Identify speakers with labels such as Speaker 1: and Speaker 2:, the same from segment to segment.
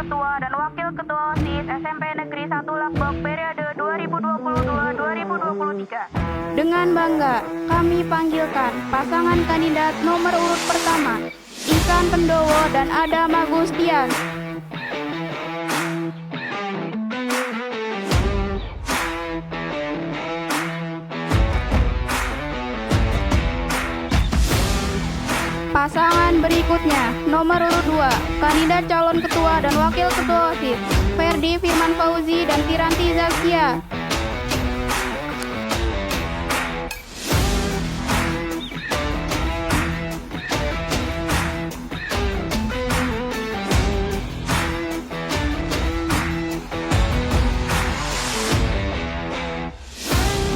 Speaker 1: ketua dan wakil ketua OSIS SMP Negeri 1 Lakbok periode 2022-2023.
Speaker 2: Dengan bangga, kami panggilkan pasangan kandidat nomor urut pertama, Ihsan Pendowo dan Adam Agustian. Pasangan berikutnya, nomor urut 2, kandidat calon ketua dan wakil ketua OSIS, Ferdi Firman Fauzi dan Tiranti Zaskia.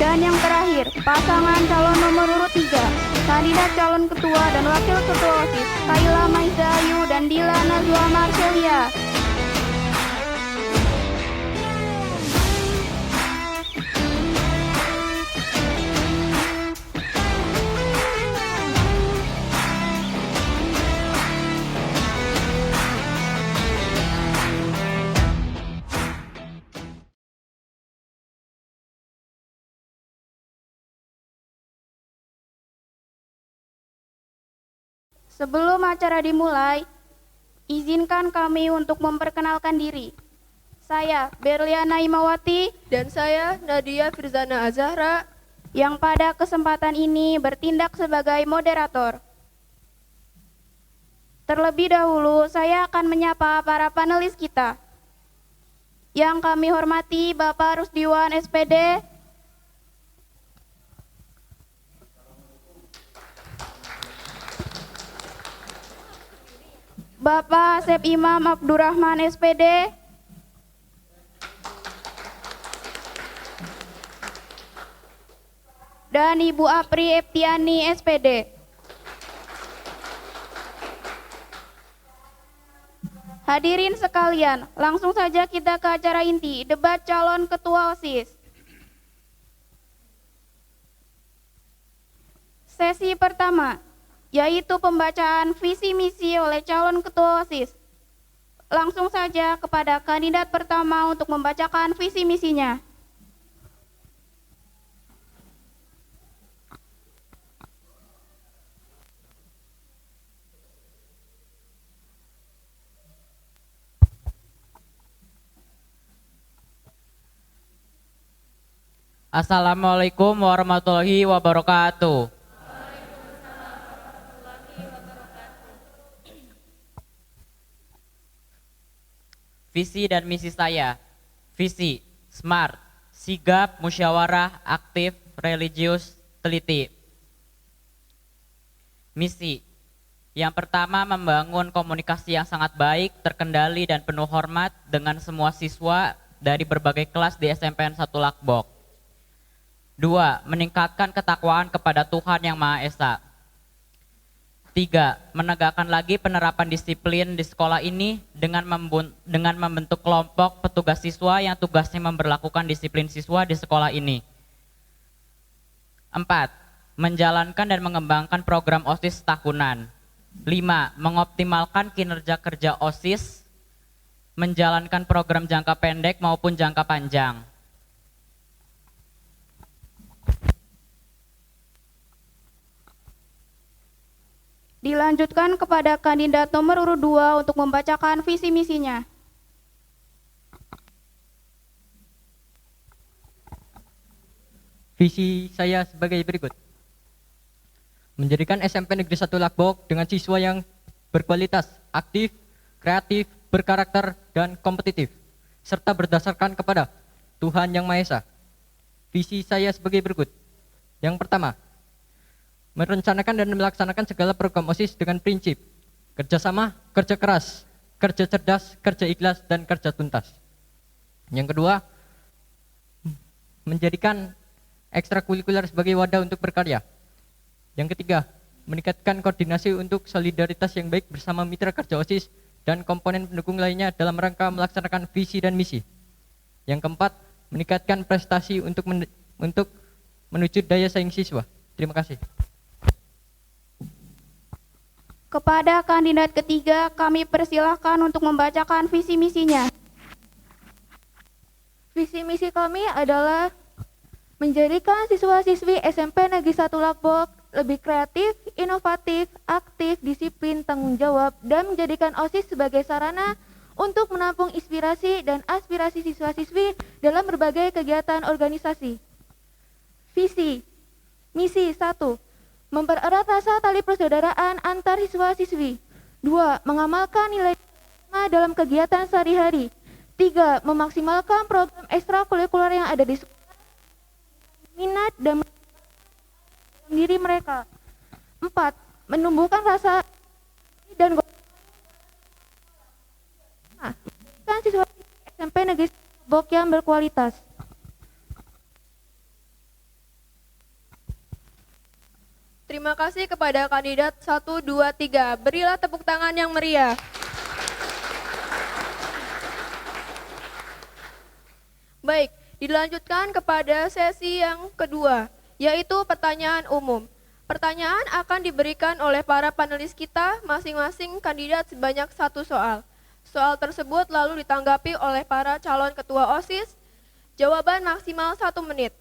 Speaker 2: Dan yang terakhir, pasangan calon nomor urut 3, kandidat calon ketua dan wakil ketua OSIS, Kayla Maisa Ayu dan Dila Nazwa Marcelia. Sebelum acara dimulai, izinkan kami untuk memperkenalkan diri. Saya Berliana Imawati
Speaker 3: Dan saya Nadia Firzana Azahra
Speaker 2: yang pada kesempatan ini bertindak sebagai moderator. Terlebih dahulu, saya akan menyapa para panelis kita. Yang kami hormati Bapak Rusdiwan SPD, Bapak Asep Imam Abdurrahman SPD, dan Ibu Apri Eptiani SPD. Hadirin sekalian, langsung saja kita ke acara inti, debat calon ketua OSIS. Sesi pertama, yaitu pembacaan visi misi oleh calon ketua OSIS. Langsung saja kepada kandidat pertama untuk membacakan visi misinya.
Speaker 4: Assalamualaikum warahmatullahi wabarakatuh. Visi dan misi saya. Visi, smart, sigap, musyawarah, aktif, religius, teliti. Misi, yang pertama membangun komunikasi yang sangat baik, terkendali dan penuh hormat dengan semua siswa dari berbagai kelas di SMPN 1 Lakbok. 2. Meningkatkan ketakwaan kepada Tuhan Yang Maha Esa. 3. Menegakkan lagi penerapan disiplin di sekolah ini dengan membentuk kelompok petugas siswa yang tugasnya memberlakukan disiplin siswa di sekolah ini. 4. Menjalankan dan mengembangkan program OSIS tahunan. 5. Mengoptimalkan kinerja kerja OSIS, menjalankan program jangka pendek maupun jangka panjang.
Speaker 2: Dilanjutkan kepada kandidat nomor urut 2 untuk membacakan visi misinya.
Speaker 5: Visi saya sebagai berikut. Menjadikan SMP Negeri 1 Lakbok dengan siswa yang berkualitas, aktif, kreatif, berkarakter, dan kompetitif, serta berdasarkan kepada Tuhan Yang Maha Esa. Visi saya sebagai berikut. Yang pertama, merencanakan dan melaksanakan segala program OSIS dengan prinsip kerjasama, kerja keras, kerja cerdas, kerja ikhlas, dan kerja tuntas. Yang kedua, menjadikan ekstrakurikuler sebagai wadah untuk berkarya. Yang ketiga, meningkatkan koordinasi untuk solidaritas yang baik bersama mitra kerja OSIS dan komponen pendukung lainnya dalam rangka melaksanakan visi dan misi. Yang keempat, meningkatkan prestasi untuk menuju daya saing siswa. Terima kasih.
Speaker 2: Kepada kandidat ketiga, kami persilahkan untuk membacakan visi misinya.
Speaker 3: Visi misi kami adalah menjadikan siswa-siswi SMP Negeri 1 Lakbok lebih kreatif, inovatif, aktif, disiplin, tanggung jawab, dan menjadikan OSIS sebagai sarana untuk menampung inspirasi dan aspirasi siswa-siswi dalam berbagai kegiatan organisasi. Visi misi 1. Mempererat rasa tali persaudaraan antar siswa-siswi. 2. Mengamalkan nilai dalam kegiatan sehari-hari. 3. Memaksimalkan program ekstrakurikuler yang ada di sekolah, minat dan diri mereka. 4. Menumbuhkan rasa dan kan siswa SMP Negeri Bok yang berkualitas.
Speaker 6: Terima kasih kepada kandidat 1, 2, 3. Berilah tepuk tangan yang meriah. Baik, dilanjutkan kepada sesi yang kedua, yaitu pertanyaan umum. Pertanyaan akan diberikan oleh para panelis kita, masing-masing kandidat sebanyak 1 soal. Soal tersebut lalu ditanggapi oleh para calon ketua OSIS. Jawaban maksimal 1 menit.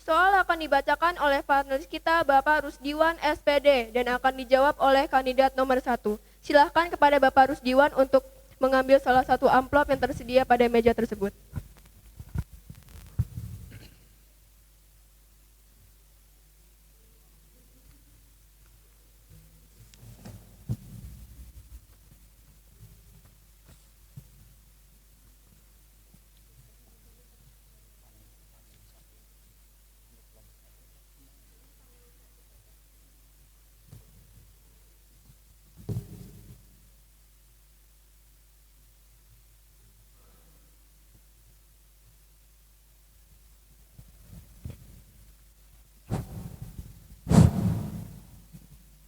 Speaker 6: Soal akan dibacakan oleh panelis kita Bapak Rusdiwan SPD dan akan dijawab oleh kandidat nomor 1. Silahkan kepada Bapak Rusdiwan untuk mengambil salah satu amplop yang tersedia pada meja tersebut.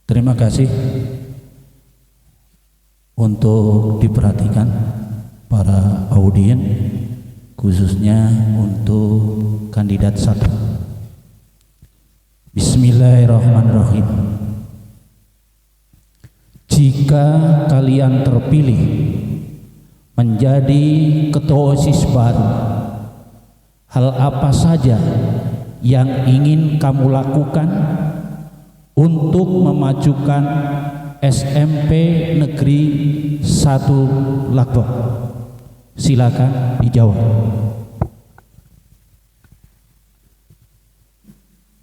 Speaker 7: Terima kasih untuk diperhatikan para audien, khususnya untuk kandidat 1. Bismillahirrahmanirrahim. Jika kalian terpilih menjadi ketua OSIS baru, hal apa saja yang ingin kamu lakukan untuk memajukan SMP Negeri 1 Lakbok? Silakan dijawab.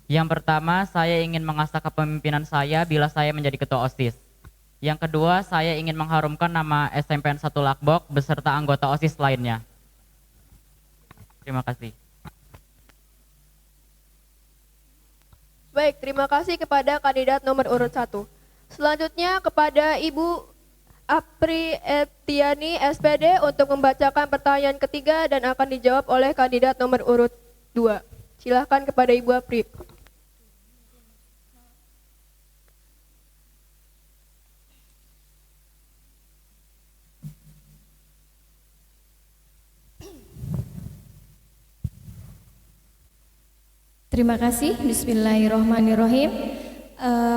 Speaker 4: Yang pertama, saya ingin mengasah kepemimpinan saya bila saya menjadi ketua OSIS. Yang kedua, saya ingin mengharumkan nama SMPN 1 Lakbok beserta anggota OSIS lainnya. Terima kasih.
Speaker 6: Baik, terima kasih kepada kandidat nomor urut 1. Selanjutnya kepada Ibu Apri Etiani SPD untuk membacakan pertanyaan ketiga dan akan dijawab oleh kandidat nomor urut 2. Silahkan kepada Ibu Apri.
Speaker 8: Terima kasih. Bismillahirrahmanirrahim.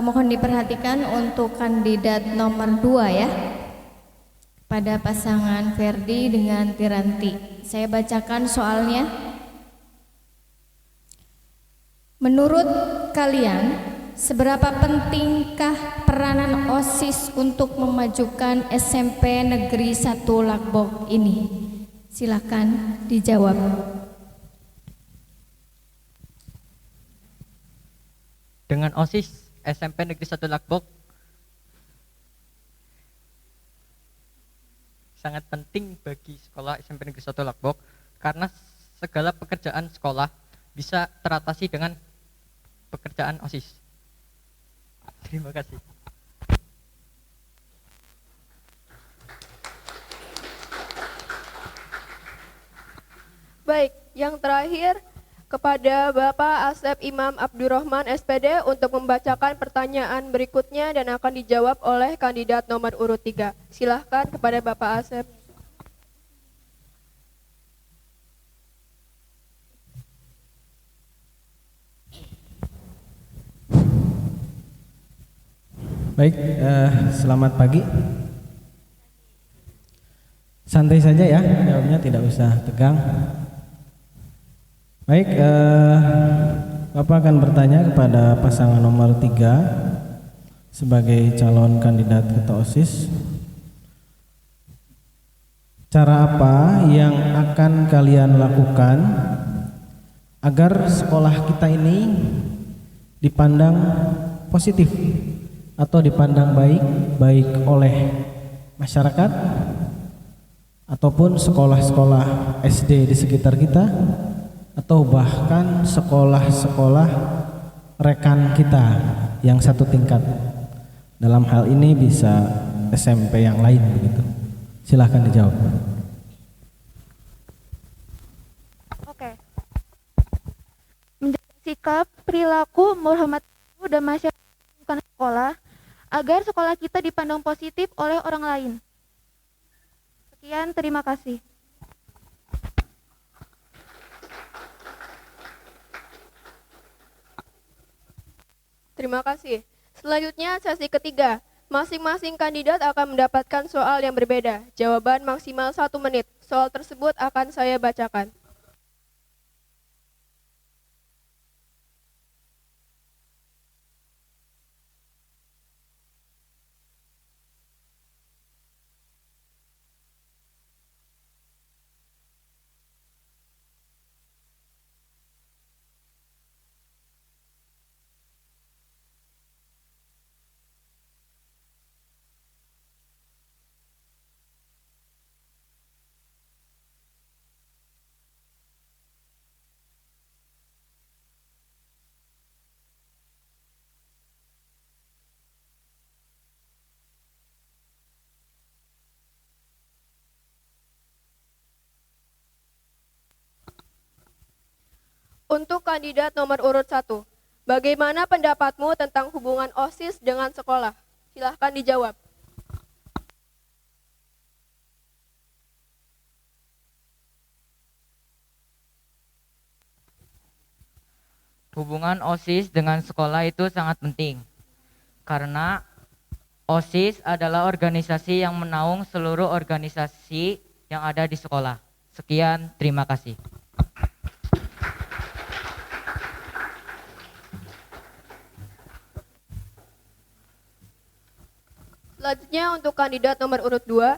Speaker 8: Mohon diperhatikan untuk kandidat nomor 2 ya, pada pasangan Ferdi dengan Tiranti. Saya bacakan soalnya. Menurut kalian, seberapa pentingkah peranan OSIS untuk memajukan SMP Negeri 1 Lakbok ini? Silakan dijawab.
Speaker 5: Dengan OSIS SMP Negeri 1 Lakbok sangat penting bagi sekolah SMP Negeri 1 Lakbok karena segala pekerjaan sekolah bisa teratasi dengan pekerjaan OSIS. Terima kasih.
Speaker 6: Baik, yang terakhir kepada Bapak Asep Imam Abdurrahman SPD untuk membacakan pertanyaan berikutnya dan akan dijawab oleh kandidat nomor urut 3. Silahkan kepada Bapak Asep.
Speaker 9: Baik, selamat pagi. Santai saja ya, jawabnya tidak usah tegang. Baik, Bapak akan bertanya kepada pasangan nomor 3 sebagai calon kandidat ketua OSIS. Cara apa yang akan kalian lakukan agar sekolah kita ini dipandang positif atau dipandang baik oleh masyarakat ataupun sekolah-sekolah SD di sekitar kita atau bahkan sekolah-sekolah rekan kita yang satu tingkat. Dalam hal ini bisa SMP yang lain begitu. Silahkan dijawab.
Speaker 3: Oke. Menjaga sikap, perilaku, menghormati guru dan masyarakat lingkungan sekolah agar sekolah kita dipandang positif oleh orang lain. Sekian, terima kasih.
Speaker 6: Terima kasih. Selanjutnya sesi ketiga. Masing-masing kandidat akan mendapatkan soal yang berbeda. Jawaban maksimal 1 menit. Soal tersebut akan saya bacakan. Untuk kandidat nomor urut 1, bagaimana pendapatmu tentang hubungan OSIS dengan sekolah? Silahkan dijawab.
Speaker 10: Hubungan OSIS dengan sekolah itu sangat penting, karena OSIS adalah organisasi yang menaung seluruh organisasi yang ada di sekolah. Sekian, terima kasih.
Speaker 6: Selanjutnya untuk kandidat nomor urut 2,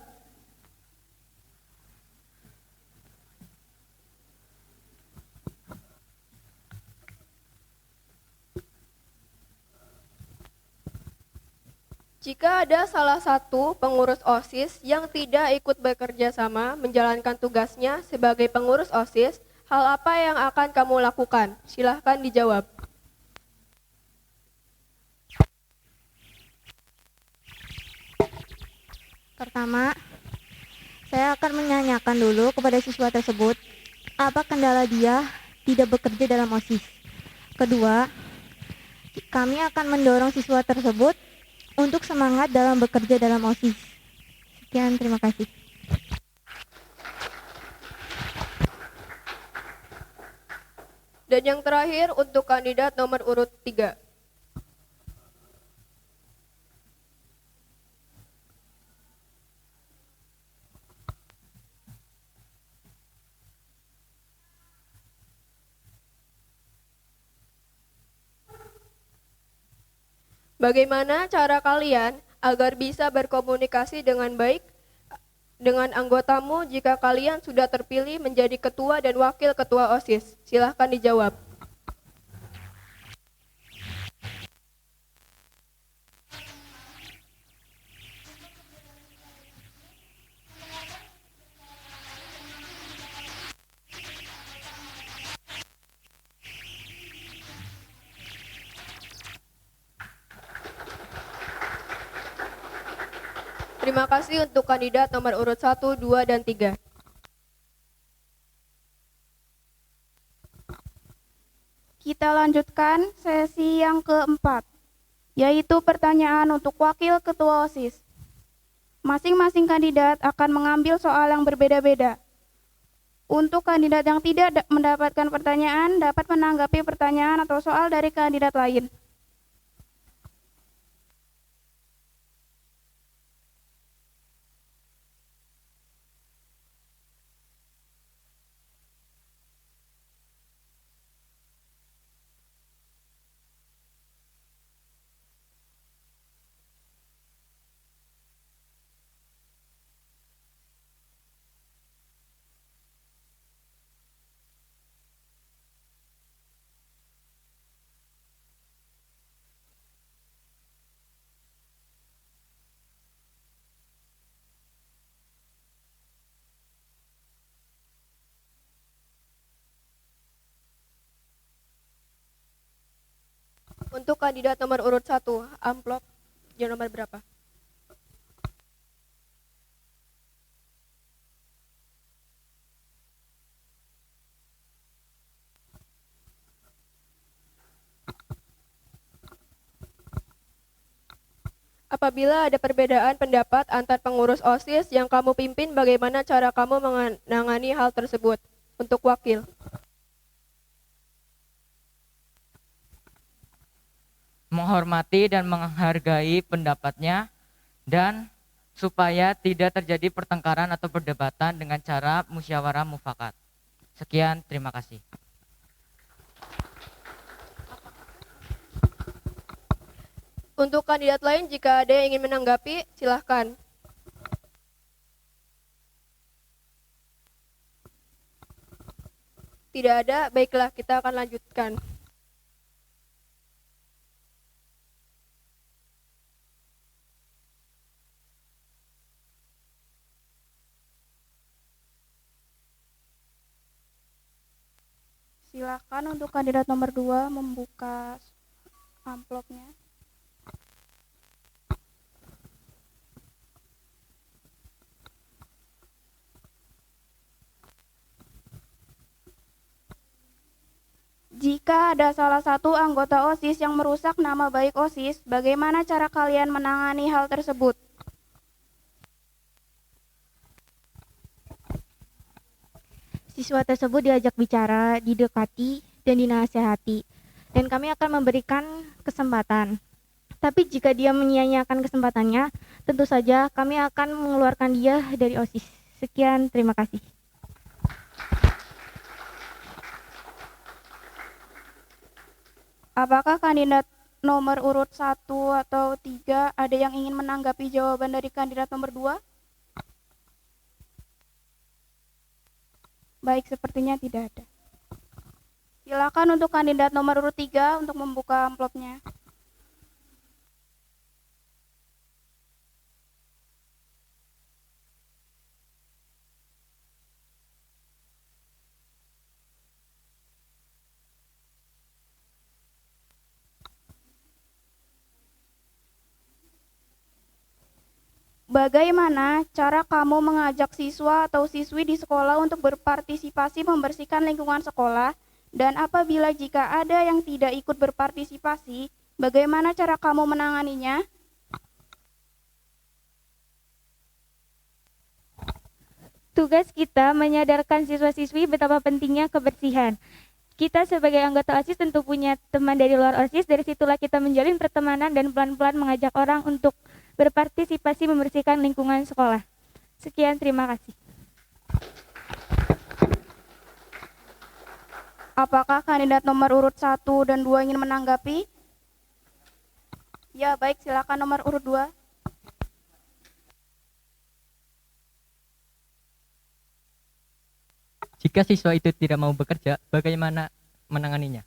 Speaker 6: jika ada salah satu pengurus OSIS yang tidak ikut bekerja sama menjalankan tugasnya sebagai pengurus OSIS, hal apa yang akan kamu lakukan? Silahkan dijawab.
Speaker 3: Pertama, saya akan menanyakan dulu kepada siswa tersebut apa kendala dia tidak bekerja dalam OSIS. Kedua, kami akan mendorong siswa tersebut untuk semangat dalam bekerja dalam OSIS. Sekian, terima kasih.
Speaker 6: Dan yang terakhir untuk kandidat nomor urut 3. Bagaimana cara kalian agar bisa berkomunikasi dengan baik dengan anggotamu jika kalian sudah terpilih menjadi ketua dan wakil ketua OSIS? Silahkan dijawab. Terima kasih untuk kandidat nomor urut 1, 2, dan 3.
Speaker 2: Kita lanjutkan sesi yang keempat, yaitu pertanyaan untuk wakil ketua OSIS. Masing-masing kandidat akan mengambil soal yang berbeda-beda. Untuk kandidat yang tidak mendapatkan pertanyaan, dapat menanggapi pertanyaan atau soal dari kandidat lain.
Speaker 6: Untuk kandidat nomor urut 1, amplop yang nomor berapa? Apabila ada perbedaan pendapat antar pengurus OSIS yang kamu pimpin, bagaimana cara kamu menangani hal tersebut? Untuk wakil.
Speaker 10: Menghormati dan menghargai pendapatnya dan supaya tidak terjadi pertengkaran atau perdebatan dengan cara musyawarah mufakat. Sekian, terima kasih.
Speaker 6: Untuk kandidat lain, jika ada yang ingin menanggapi, silahkan. Tidak ada, baiklah kita akan lanjutkan.
Speaker 2: Silakan untuk kandidat nomor 2 membuka amplopnya. Jika ada salah satu anggota OSIS yang merusak nama baik OSIS, bagaimana cara kalian menangani hal tersebut?
Speaker 3: Siswa tersebut diajak bicara, didekati, dan dinasehati. Dan kami akan memberikan kesempatan. Tapi jika dia menyia-nyiakan kesempatannya, tentu saja kami akan mengeluarkan dia dari OSIS. Sekian, terima kasih.
Speaker 2: Apakah kandidat nomor urut 1 atau 3 ada yang ingin menanggapi jawaban dari kandidat nomor 2? Baik, sepertinya tidak ada. Silakan untuk kandidat nomor urut 3 untuk membuka amplopnya. Bagaimana cara kamu mengajak siswa atau siswi di sekolah untuk berpartisipasi membersihkan lingkungan sekolah? Dan apabila jika ada yang tidak ikut berpartisipasi, bagaimana cara kamu menanganinya?
Speaker 3: Tugas kita menyadarkan siswa-siswi betapa pentingnya kebersihan. Kita sebagai anggota OSIS tentu punya teman dari luar OSIS, dari situlah kita menjalin pertemanan dan pelan-pelan mengajak orang untuk berpartisipasi membersihkan lingkungan sekolah. Sekian, terima kasih.
Speaker 2: Apakah kandidat nomor urut 1 dan 2 ingin menanggapi? Ya, baik, silakan nomor urut 2.
Speaker 5: Jika siswa itu tidak mau bekerja, bagaimana menanganinya?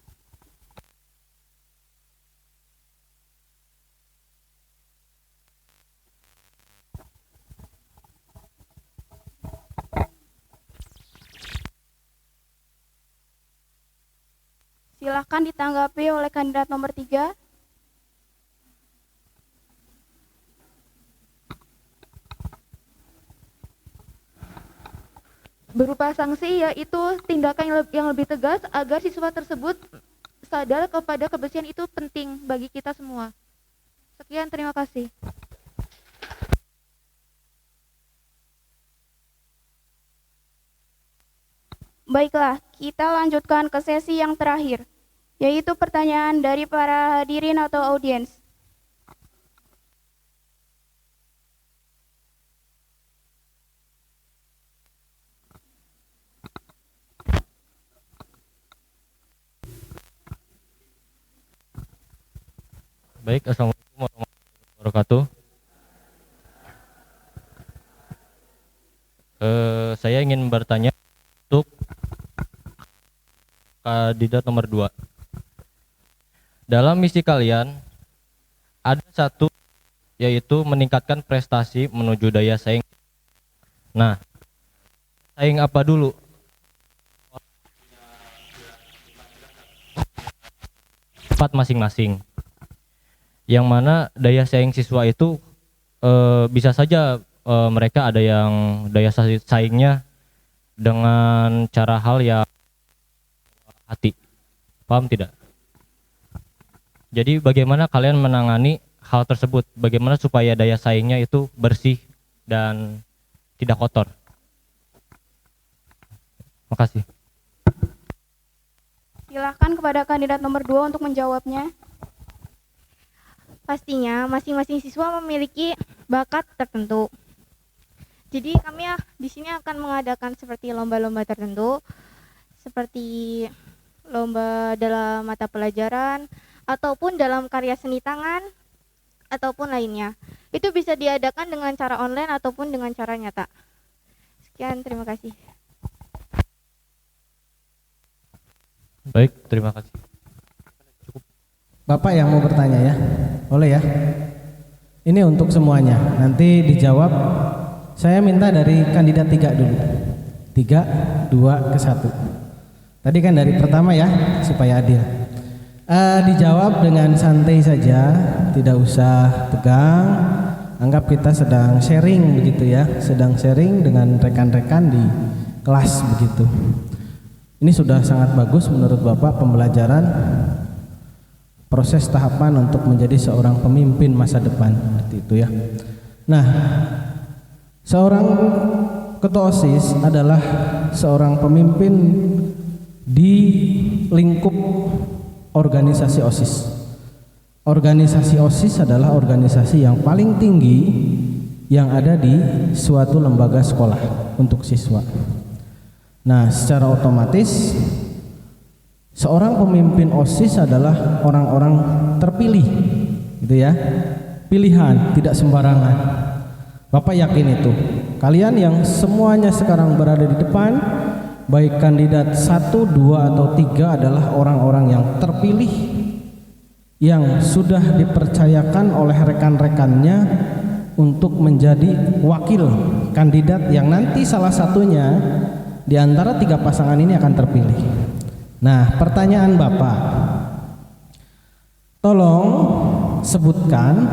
Speaker 2: Silahkan ditanggapi oleh kandidat nomor 3.
Speaker 3: Berupa sanksi, yaitu tindakan yang lebih tegas agar siswa tersebut sadar kepada kebersihan itu penting bagi kita semua. Sekian, terima kasih.
Speaker 2: Baiklah, kita lanjutkan ke sesi yang terakhir, yaitu pertanyaan dari para hadirin atau audiens.
Speaker 11: Baik, assalamualaikum warahmatullahi wabarakatuh. Saya ingin bertanya untuk kandidat nomor 2. Dalam misi kalian ada satu, yaitu meningkatkan prestasi menuju daya saing. Nah, saing apa dulu? Tempat masing-masing. yang mana daya saing siswa itu bisa saja mereka ada yang daya saingnya dengan cara hal yang hati. Paham tidak? Jadi bagaimana kalian menangani hal tersebut? Bagaimana supaya daya saingnya itu bersih dan tidak kotor? Makasih.
Speaker 2: Silahkan kepada kandidat nomor 2 untuk menjawabnya.
Speaker 3: Pastinya masing-masing siswa memiliki bakat tertentu. Jadi kami di sini akan mengadakan seperti lomba-lomba tertentu, seperti lomba dalam mata pelajaran, ataupun dalam karya seni tangan, ataupun lainnya. Itu bisa diadakan dengan cara online ataupun dengan cara nyata. Sekian, terima kasih.
Speaker 11: Baik, terima kasih.
Speaker 9: Cukup. Bapak yang mau bertanya ya, boleh ya? Ini untuk semuanya, nanti dijawab. Saya minta dari kandidat 3 dulu. 3, 2, ke 1. Tadi kan dari pertama ya, supaya adil. Dijawab dengan santai saja, tidak usah tegang. Anggap kita sedang sharing begitu ya, sedang sharing dengan rekan-rekan di kelas begitu. Ini sudah sangat bagus menurut Bapak pembelajaran proses tahapan untuk menjadi seorang pemimpin masa depan seperti itu ya. Nah, seorang ketua OSIS adalah seorang pemimpin di lingkup organisasi OSIS. Organisasi OSIS adalah organisasi yang paling tinggi yang ada di suatu lembaga sekolah untuk siswa. Nah, secara otomatis seorang pemimpin OSIS adalah orang-orang terpilih, gitu ya. Pilihan, tidak sembarangan. Bapak yakin itu. Kalian yang semuanya sekarang berada di depan, baik kandidat 1, 2, atau 3 adalah orang-orang yang terpilih, yang sudah dipercayakan oleh rekan-rekannya untuk menjadi wakil kandidat yang nanti salah satunya di antara 3 pasangan ini akan terpilih. Nah, pertanyaan Bapak, tolong sebutkan,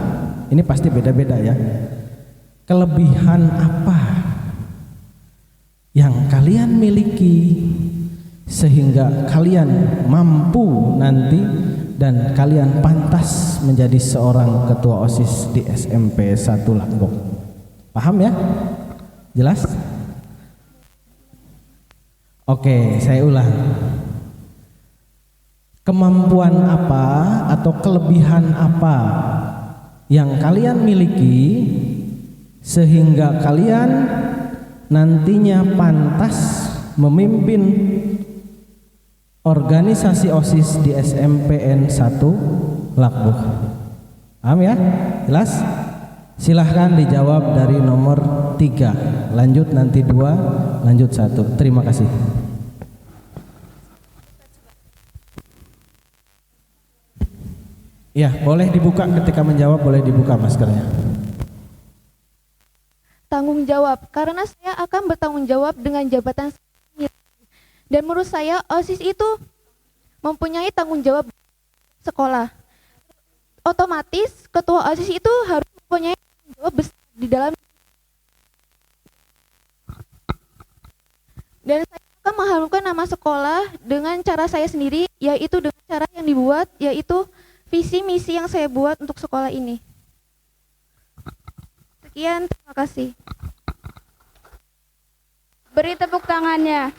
Speaker 9: ini pasti beda-beda ya, kelebihan apa yang kalian miliki sehingga kalian mampu nanti dan kalian pantas menjadi seorang ketua OSIS di SMP 1 Lakbok. Paham ya? Jelas? Oke, saya ulang. Kemampuan apa atau kelebihan apa yang kalian miliki sehingga kalian nantinya pantas memimpin organisasi OSIS di SMPN 1 Lakbuk. Paham ya? Jelas? Silahkan dijawab dari nomor 3. Lanjut nanti 2, lanjut 1. Terima kasih. Ya, boleh dibuka ketika menjawab, boleh dibuka maskernya.
Speaker 3: Tanggung jawab, karena saya akan bertanggung jawab dengan jabatan saya. Dan menurut saya OSIS itu mempunyai tanggung jawab sekolah. Otomatis ketua OSIS itu harus mempunyai tanggung jawab besar di dalam. Dan saya akan mengharumkan nama sekolah dengan cara saya sendiri, yaitu dengan cara yang dibuat, yaitu visi misi yang saya buat untuk sekolah ini. Sekian, terima kasih.
Speaker 2: Beri tepuk tangannya.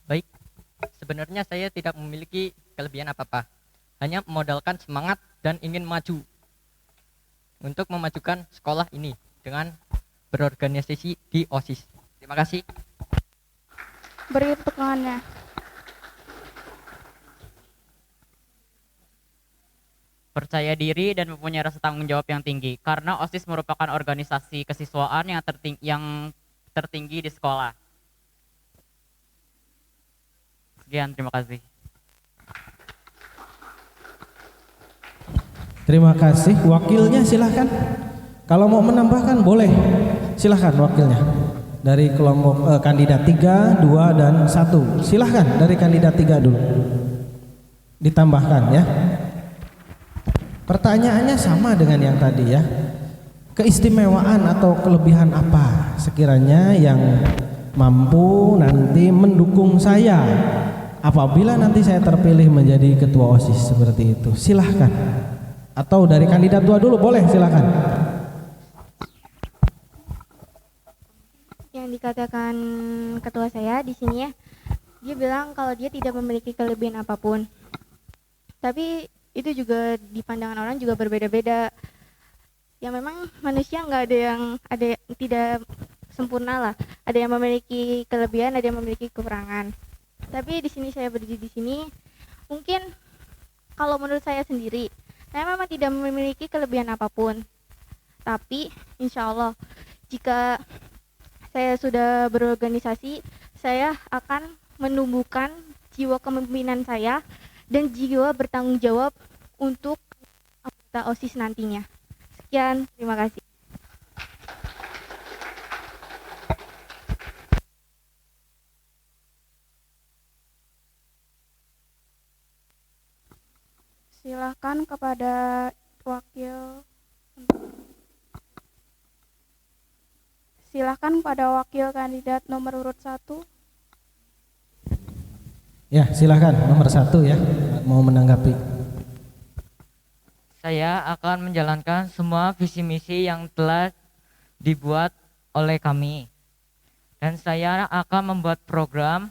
Speaker 5: Baik, sebenarnya saya tidak memiliki kelebihan apa-apa, hanya memodalkan semangat dan ingin maju untuk memajukan sekolah ini dengan berorganisasi di OSIS. Terima kasih.
Speaker 2: Beri tepuk tangannya.
Speaker 4: Percaya diri dan mempunyai rasa tanggung jawab yang tinggi, karena OSIS merupakan organisasi kesiswaan yang tertinggi di sekolah. Sekian, terima kasih.
Speaker 9: Terima kasih. Wakilnya silahkan. Kalau mau menambahkan boleh. Silahkan wakilnya. Dari kelompok kandidat 3, 2, dan 1. Silahkan dari kandidat 3 dulu. ditambahkan ya. Pertanyaannya sama dengan yang tadi ya. Keistimewaan atau kelebihan apa sekiranya yang mampu nanti mendukung saya apabila nanti saya terpilih menjadi ketua OSIS seperti itu? Silahkan. Atau dari kandidat tua dulu boleh, silahkan.
Speaker 3: Yang dikatakan ketua saya di sini ya, dia bilang kalau dia tidak memiliki kelebihan apapun. Tapi itu juga di pandangan orang juga berbeda-beda. Ya memang manusia nggak ada yang tidak sempurna lah. Ada yang memiliki kelebihan, ada yang memiliki kekurangan. Tapi di sini saya berdiri di sini, mungkin kalau menurut saya sendiri, saya memang tidak memiliki kelebihan apapun. Tapi insya Allah jika saya sudah berorganisasi, saya akan menumbuhkan jiwa kepemimpinan saya dan jiwa bertanggung jawab untuk anggota OSIS nantinya. Sekian, terima kasih.
Speaker 2: Silakan kepada wakil. Silakan pada wakil kandidat nomor urut 1.
Speaker 9: Ya, silahkan nomor 1 ya, mau menanggapi.
Speaker 10: Saya akan menjalankan semua visi misi yang telah dibuat oleh kami. Dan saya akan membuat program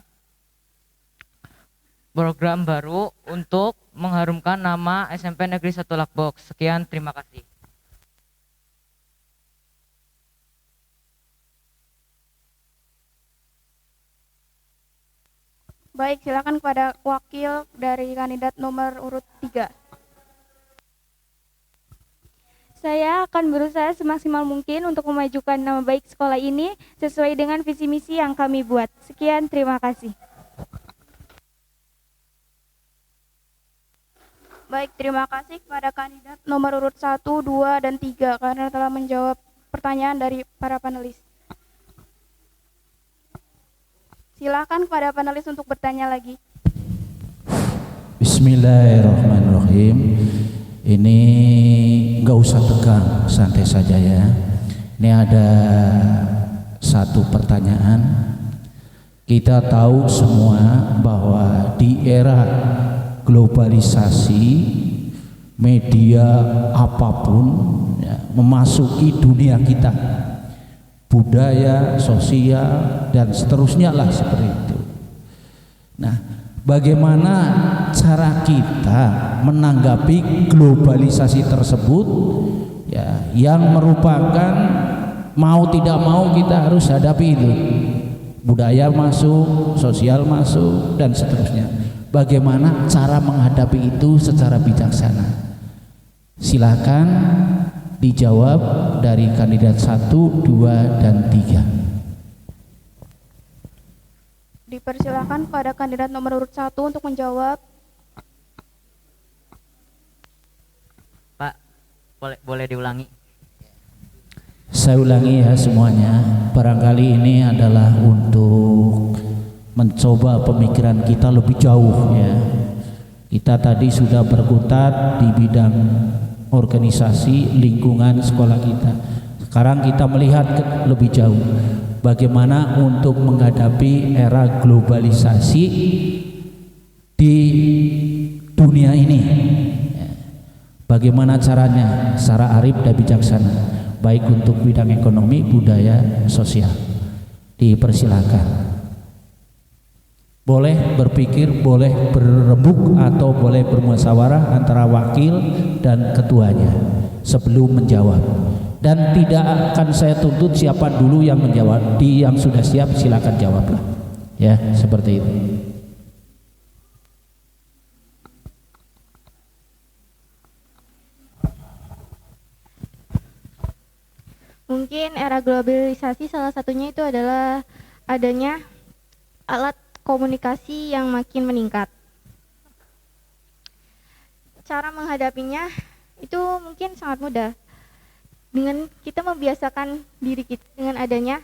Speaker 10: baru untuk mengharumkan nama SMP Negeri 1 Lakbok. Sekian, terima kasih.
Speaker 2: Baik, silakan kepada wakil dari kandidat nomor urut 3.
Speaker 3: Saya akan berusaha semaksimal mungkin untuk memajukan nama baik sekolah ini sesuai dengan visi misi yang kami buat. Sekian, terima kasih.
Speaker 2: Baik, terima kasih kepada kandidat nomor urut 1, 2, dan 3 karena telah menjawab pertanyaan dari para panelis. Silakan kepada panelis untuk bertanya lagi.
Speaker 7: Bismillahirrahmanirrahim. Ini nggak usah tegang, santai saja ya. Ini ada satu pertanyaan. Kita tahu semua bahwa di era globalisasi media apapun ya, memasuki dunia kita, budaya, sosial, dan seterusnya lah seperti itu. Nah, bagaimana cara kita menanggapi globalisasi tersebut ya, yang merupakan mau tidak mau kita harus hadapi itu. Budaya masuk, sosial masuk, dan seterusnya. Bagaimana cara menghadapi itu secara bijaksana? Silakan dijawab dari kandidat 1, 2, dan 3.
Speaker 2: Dipersilakan pada kandidat nomor urut 1 untuk menjawab.
Speaker 4: Pak, boleh diulangi?
Speaker 7: Saya ulangi ya semuanya. Barangkali ini adalah untuk mencoba pemikiran kita lebih jauh ya. Kita tadi sudah berkutat di bidang organisasi lingkungan sekolah kita. Sekarang kita melihat lebih jauh. Bagaimana untuk menghadapi era globalisasi di dunia ini? Bagaimana caranya? Secara arif dan bijaksana, baik untuk bidang ekonomi, budaya, sosial. Dipersilakan. Boleh berpikir, boleh berembuk, atau boleh bermusyawarah antara wakil dan ketuanya sebelum menjawab. Dan tidak akan saya tuntut siapa dulu yang menjawab. Yang sudah siap silakan jawablah. Ya, seperti itu.
Speaker 3: Mungkin era globalisasi salah satunya itu adalah adanya alat komunikasi yang makin meningkat. Cara menghadapinya itu mungkin sangat mudah. Dengan kita membiasakan diri kita, dengan adanya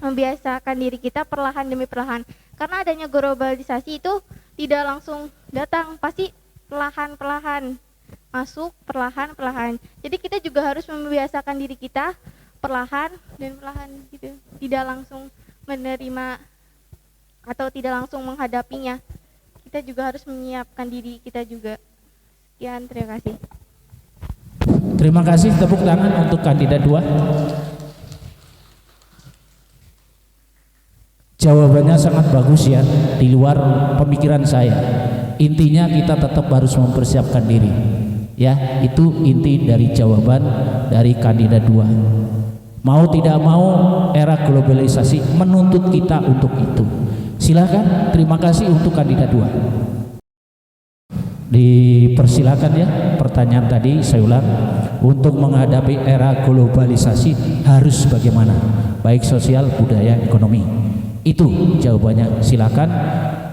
Speaker 3: membiasakan diri kita perlahan demi perlahan. Karena adanya globalisasi itu tidak langsung datang, pasti perlahan-perlahan. Masuk perlahan-perlahan. Jadi kita juga harus membiasakan diri kita perlahan dan perlahan gitu. Tidak langsung menerima atau tidak langsung menghadapinya. Kita juga harus menyiapkan diri kita juga. Sekian, terima kasih.
Speaker 7: Terima kasih, tepuk tangan untuk kandidat 2. Jawabannya sangat bagus ya, di luar pemikiran saya. Intinya kita tetap harus mempersiapkan diri. Ya, itu inti dari jawaban dari kandidat 2. Mau tidak mau era globalisasi menuntut kita untuk itu. Silakan, terima kasih untuk kandidat 2. Dipersilakan ya, pertanyaan tadi saya ulang, untuk menghadapi era globalisasi harus bagaimana, baik sosial, budaya, ekonomi. Itu jawabannya. Silakan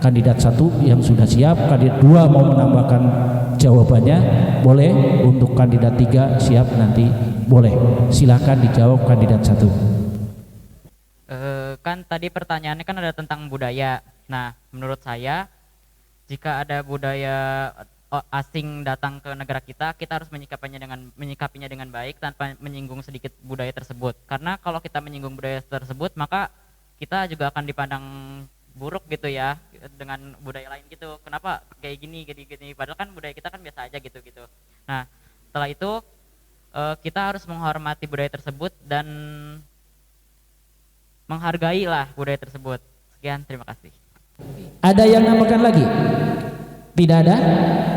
Speaker 7: kandidat 1 yang sudah siap, kandidat 2 mau menambahkan jawabannya boleh, untuk kandidat 3 siap nanti boleh. Silakan dijawab kandidat 1.
Speaker 4: Kan tadi pertanyaannya kan ada tentang budaya. Nah, menurut saya jika ada budaya asing datang ke negara kita, kita harus menyikapinya dengan baik tanpa menyinggung sedikit budaya tersebut. Karena kalau kita menyinggung budaya tersebut, maka kita juga akan dipandang buruk gitu ya dengan budaya lain gitu. Kenapa kayak gini, padahal kan budaya kita kan biasa aja gitu. Nah, setelah itu kita harus menghormati budaya tersebut dan menghargailah budaya tersebut. Sekian, terima kasih.
Speaker 7: Ada yang nambahkan lagi? Tidak ada?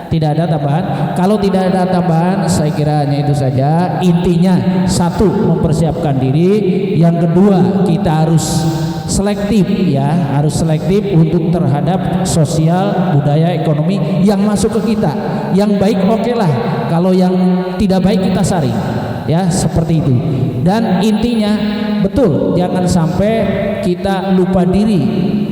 Speaker 7: Tidak ada tambahan? Kalau tidak ada tambahan, saya kira hanya itu saja. Intinya, 1, mempersiapkan diri. Yang kedua, kita harus selektif ya, harus selektif untuk terhadap sosial, budaya, ekonomi yang masuk ke kita. Yang baik oke lah, kalau yang tidak baik kita saring ya, seperti itu. Dan intinya betul, jangan sampai kita lupa diri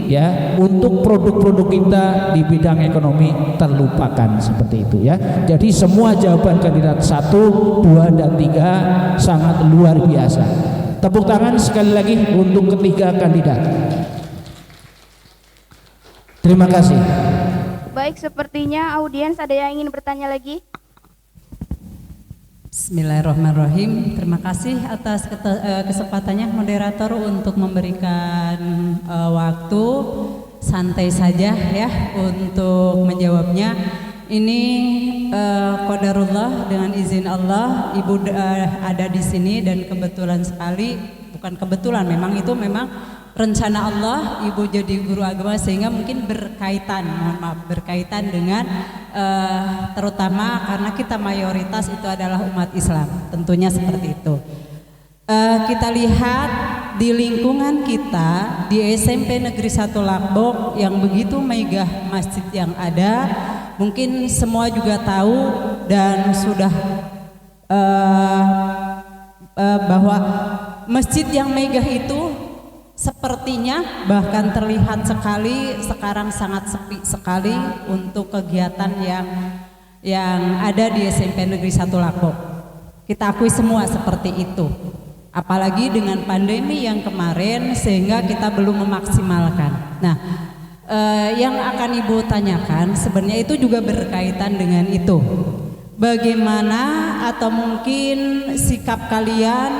Speaker 7: ya, untuk produk-produk kita di bidang ekonomi terlupakan, seperti itu ya. Jadi semua jawaban kandidat 1, 2 dan 3 sangat luar biasa. Tepuk tangan sekali lagi untuk ketiga kandidat. Terima kasih.
Speaker 2: Baik, sepertinya audiens ada yang ingin bertanya lagi.
Speaker 12: Bismillahirrahmanirrahim. Terima kasih atas kesempatannya moderator untuk memberikan waktu santai saja ya untuk menjawabnya. Ini qadarullah, dengan izin Allah Ibu ada di sini dan kebetulan sekali, bukan kebetulan, memang itu memang rencana Allah Ibu jadi guru agama, sehingga mungkin berkaitan dengan terutama karena kita mayoritas itu adalah umat Islam, tentunya seperti itu. Kita lihat di lingkungan kita di SMP Negeri 1 Lakbok yang begitu megah masjid yang ada, mungkin semua juga tahu dan sudah bahwa masjid yang megah itu sepertinya bahkan terlihat sekali sekarang sangat sepi sekali untuk kegiatan yang ada di SMP Negeri 1 Lakbok. Kita akui semua seperti itu. Apalagi dengan pandemi yang kemarin sehingga kita belum memaksimalkan. Nah, yang akan Ibu tanyakan sebenarnya itu juga berkaitan dengan itu. Bagaimana atau mungkin sikap kalian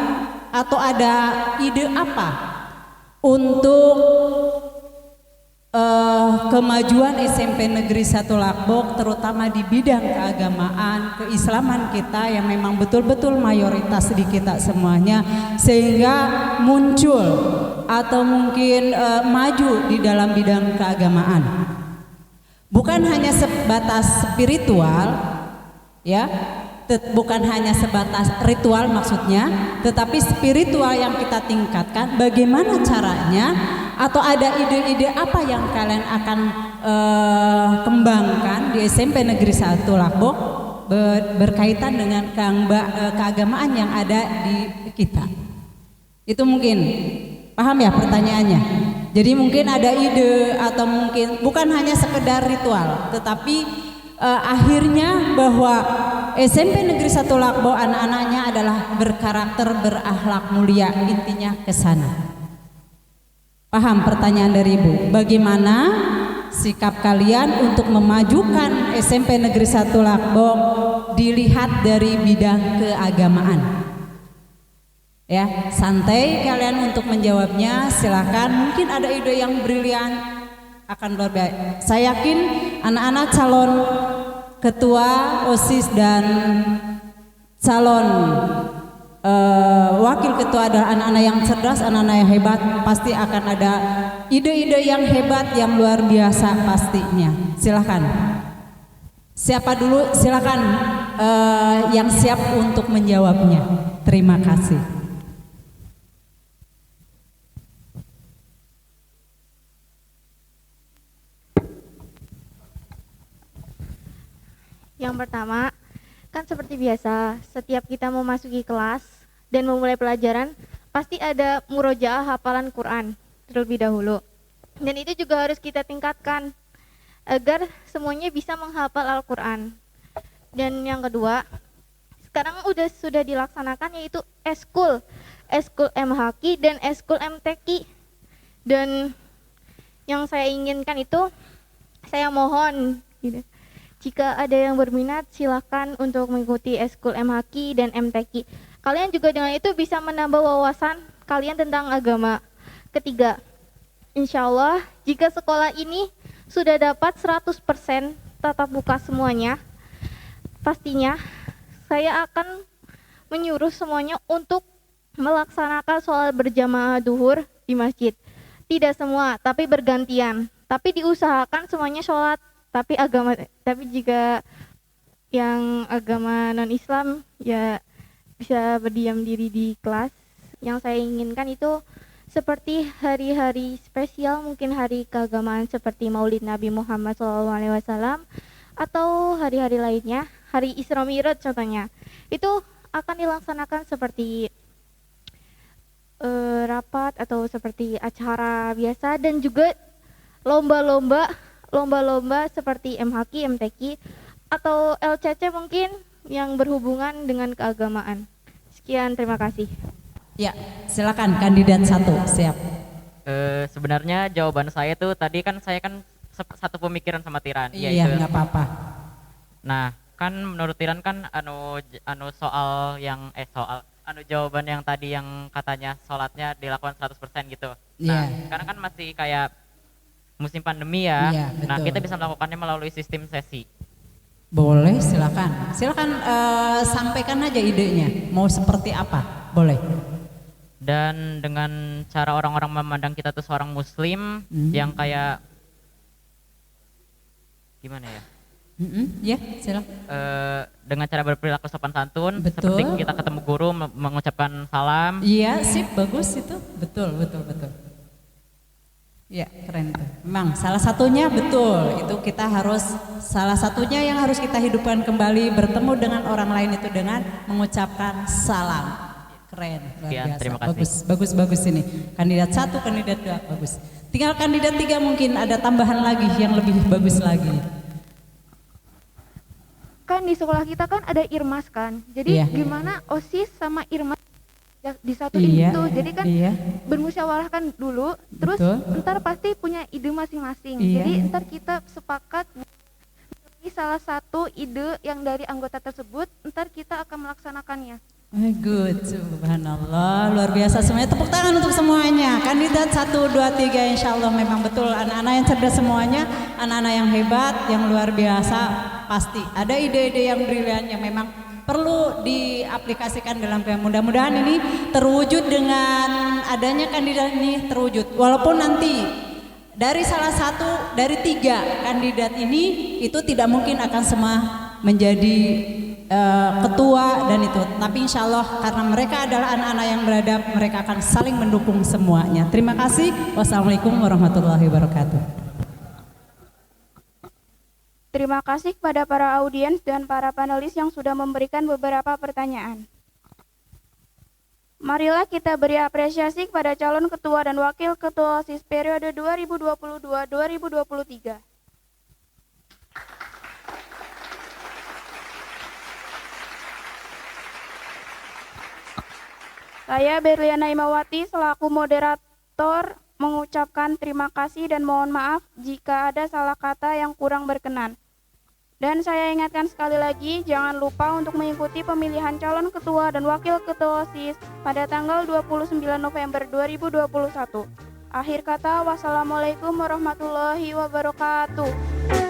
Speaker 12: atau ada ide apa untuk kemajuan SMP Negeri 1 Lakbok, terutama di bidang keagamaan, keislaman kita yang memang betul-betul mayoritas di kita semuanya, sehingga muncul atau mungkin maju di dalam bidang keagamaan. Bukan hanya sebatas spiritual, ya, bukan hanya sebatas ritual maksudnya, tetapi spiritual yang kita tingkatkan. Bagaimana caranya? Atau ada ide-ide apa yang kalian akan kembangkan di SMP Negeri 1 Lakbok berkaitan dengan keagamaan yang ada di kita? Itu mungkin paham ya pertanyaannya. Jadi mungkin ada ide atau mungkin bukan hanya sekedar ritual, tetapi akhirnya bahwa SMP Negeri 1 Lakbok anak-anaknya adalah berkarakter, berakhlak mulia, intinya ke sana. Paham pertanyaan dari Ibu? Bagaimana sikap kalian untuk memajukan SMP Negeri 1 Lakbok dilihat dari bidang keagamaan. Ya, santai kalian untuk menjawabnya, silakan. Mungkin ada ide yang brilian, akan luar biasa. Saya yakin anak-anak calon ketua OSIS dan calon wakil ketua adalah anak-anak yang cerdas, anak-anak yang hebat. Pasti akan ada ide-ide yang hebat, yang luar biasa pastinya. Silakan. Siapa dulu? Silakan yang siap untuk menjawabnya. Terima kasih.
Speaker 3: Yang pertama, kan seperti biasa, setiap kita memasuki kelas dan memulai pelajaran, pasti ada murojaah hafalan Quran terlebih dahulu. Dan itu juga harus kita tingkatkan agar semuanya bisa menghafal Al-Quran. Dan yang kedua, sekarang sudah dilaksanakan yaitu eskul MHQ dan eskul MTQ. Dan yang saya inginkan itu, saya mohon gitu, jika ada yang berminat silakan untuk mengikuti eskul MHQ dan MTQ. Kalian juga dengan itu bisa menambah wawasan kalian tentang agama. Ketiga, insya Allah jika sekolah ini sudah dapat 100% tatap muka semuanya, pastinya saya akan menyuruh semuanya untuk melaksanakan sholat berjamaah duhur di masjid. Tidak semua, tapi bergantian. Tapi diusahakan semuanya sholat. Tapi jika yang agama non-Islam ya bisa berdiam diri di kelas. Yang saya inginkan itu seperti hari-hari spesial, mungkin hari keagamaan seperti Maulid Nabi Muhammad SAW atau hari-hari lainnya, hari Isra Mi'raj contohnya. Itu akan dilaksanakan seperti rapat atau seperti acara biasa, dan juga lomba-lomba seperti MHQ, MTQ atau LCC mungkin yang berhubungan dengan keagamaan. Sekian, terima kasih.
Speaker 12: Ya, silakan kandidat 1, siap.
Speaker 4: Sebenarnya jawaban saya tuh tadi kan saya satu pemikiran sama Tiran.
Speaker 12: Iya, nggak apa-apa.
Speaker 4: Nah, kan menurut Tiran kan jawaban yang tadi yang katanya sholatnya dilakukan 100% gitu. Nah, karena kan masih kayak musim pandemi ya.
Speaker 12: Iya,
Speaker 4: nah,
Speaker 12: betul.
Speaker 4: kita bisa melakukannya melalui sistem sesi.
Speaker 12: Boleh, silakan. Silakan sampaikan aja idenya. Mau seperti apa? Boleh.
Speaker 4: Dan dengan cara orang-orang memandang kita tuh seorang muslim yang kayak gimana ya?
Speaker 12: Ya, silakan.
Speaker 4: Dengan cara berperilaku sopan santun,
Speaker 12: Betul.
Speaker 4: seperti kita ketemu guru mengucapkan salam.
Speaker 12: Iya, sip, bagus itu. Betul. Ya, keren itu. Memang salah satunya betul. Itu kita harus, salah satunya yang harus kita hidupkan kembali, bertemu dengan orang lain itu dengan mengucapkan salam. Keren, luar biasa.
Speaker 4: Terima kasih.
Speaker 12: Bagus ini. Kandidat 1, kandidat 2, bagus. Tinggal kandidat 3 mungkin ada tambahan lagi yang lebih bagus lagi.
Speaker 3: Kan di sekolah kita kan ada Irmas kan. Jadi gimana OSIS sama Irmas disatuin itu, jadi kan bermusyawarahkan dulu, terus ntar pasti punya ide masing-masing. Jadi ntar kita sepakat salah satu ide yang dari anggota tersebut, ntar kita akan melaksanakannya.
Speaker 12: Good, subhanallah, luar biasa semuanya. Tepuk tangan untuk semuanya. Kandidat 1, 2, 3, insya Allah memang betul anak-anak yang cerdas semuanya, anak-anak yang hebat, yang luar biasa. Pasti ada ide-ide yang brilian yang memang perlu diaplikasikan dalam PM. Mudah-mudahan ini terwujud dengan adanya kandidat ini terwujud. Walaupun nanti dari salah satu dari 3 kandidat ini itu tidak mungkin akan semua menjadi ketua dan itu. Tapi insya Allah karena mereka adalah anak-anak yang beradab, mereka akan saling mendukung semuanya. Terima kasih. Wassalamualaikum warahmatullahi wabarakatuh.
Speaker 2: Terima kasih kepada para audiens dan para panelis yang sudah memberikan beberapa pertanyaan. Marilah kita beri apresiasi kepada calon ketua dan wakil ketua OSIS periode 2022-2023. Saya Berliana Imawati selaku moderator mengucapkan terima kasih dan mohon maaf jika ada salah kata yang kurang berkenan. Dan saya ingatkan sekali lagi, jangan lupa untuk mengikuti pemilihan calon ketua dan wakil ketua OSIS pada tanggal 29 November 2021. Akhir kata, wassalamualaikum warahmatullahi wabarakatuh.